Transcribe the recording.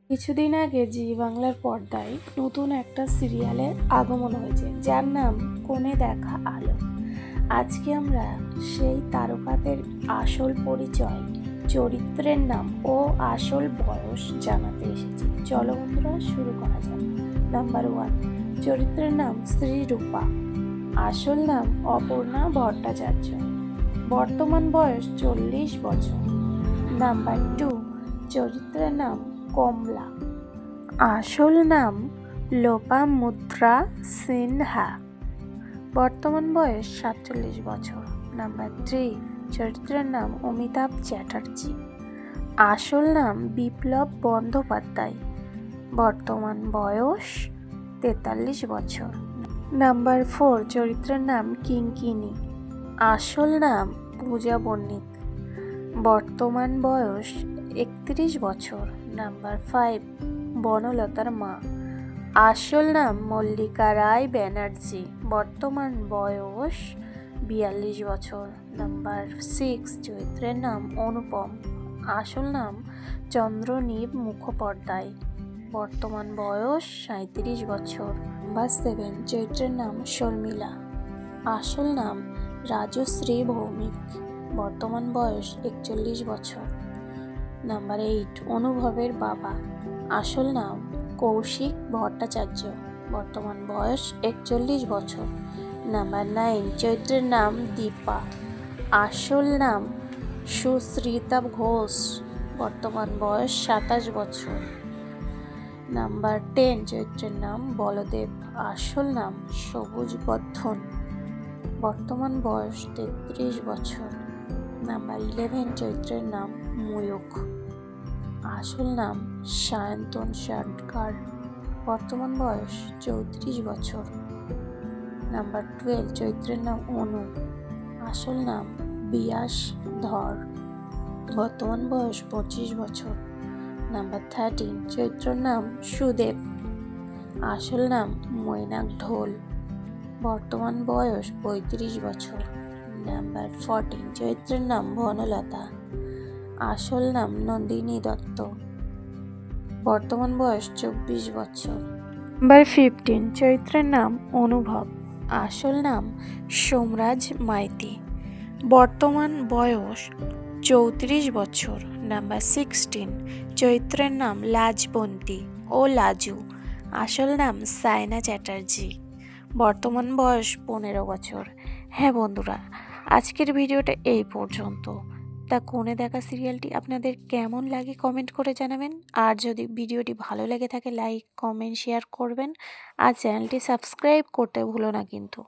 কিছুদিন আগে জি বাংলার পর্দায় নতুন একটা সিরিয়ালের আগমন হয়েছে, যার নাম কোণে দেখা আলো। আজকে আমরা সেই তারকাদের আসল পরিচয়, চরিত্রের নাম ও আসল বয়স জানাতে এসেছি। চলো বন্ধুরা, শুরু করা যাক। নাম্বার 1, চরিত্রের নাম শ্রীরূপা। আসল নাম অপর্ণা ভট্টাচার্য। বর্তমান বয়স 40 বছর। নাম্বার 2, চরিত্রের নাম কমলা। আসল নাম লোপামুদ্রা সিনহা। বর্তমান বয়স 47 বছর। নাম্বার 3, চরিত্রের নাম অমিতাভ চ্যাটার্জি। আসল নাম বিপ্লব বন্দ্যোপাধ্যায়। বর্তমান বয়স 43 বছর। নাম্বার 4, চরিত্রের নাম কিঙ্কিনি। আসল নাম পূজা বর্ণিত। বর্তমান বয়স 31 বছর। নাম্বার 5, বনলতার মা। আসল নাম মল্লিকা রায় ব্যানার্জি। বর্তমান বয়স 42 বছর। নাম্বার 6, চরিত্রের নাম অনুপম। আসল নাম চন্দ্রনীব মুখোপাধ্যায়। বর্তমান বয়স 37 বছর। নাম্বার 7, চরিত্রের নাম শর্মিলা। আসল নাম রাজশ্রী ভৌমিক। বর্তমান বয়স 41 বছর। নাম্বার 8, অনুভবের বাবা। আসল নাম কৌশিক ভট্টাচার্য। বর্তমান বয়স 41 বছর। নাম্বার 9, চরিত্রের নাম দীপা। আসল নাম সুশ্রিতা ঘোষ। বর্তমান বয়স 27 বছর। নাম্বার 10, চরিত্রের নাম বলদেব। আসল নাম সবুজ বর্ধন। বর্তমান বয়স 33 বছর। নাম্বার 11, চরিত্রের নাম ময়ূখ। আসল নাম সায়ন্তন সরকার। বর্তমান বয়স 34 বছর। নাম্বার 12, চরিত্রের নাম অনু। আসল নাম বিয়াস ধর। বর্তমান বয়স 25 বছর। নাম্বার 13, চরিত্রের নাম সুদেব। আসল নাম মৈনাক ঢোল। বর্তমান বয়স 35 বছর। নাম্বার 14, চরিত্রের নাম বনলতা। আসল নাম নন্দিনী দত্ত। বর্তমান বয়স 24 বছর। নাম্বার 15, চরিত্রের নাম অনুভব। আসল নাম সোমরাজ মাইতি। বর্তমান বয়স 34 বছর। নাম্বার 16, চরিত্রের নাম লাজবন্তী ও লাজু। আসল নাম সায়না চ্যাটার্জি। বর্তমান বয়স 15 বছর। হ্যাঁ বন্ধুরা, আজকের ভিডিওটা এই পর্যন্ত। তা কোণে দেখা সিরিয়ালটি আপনাদের কেমন লাগে কমেন্ট করে জানাবেন। আর যদি ভিডিওটি ভালো লেগে থাকে লাইক, কমেন্ট, শেয়ার করবেন। আর চ্যানেলটি সাবস্ক্রাইব করতে ভুলো না কিন্তু।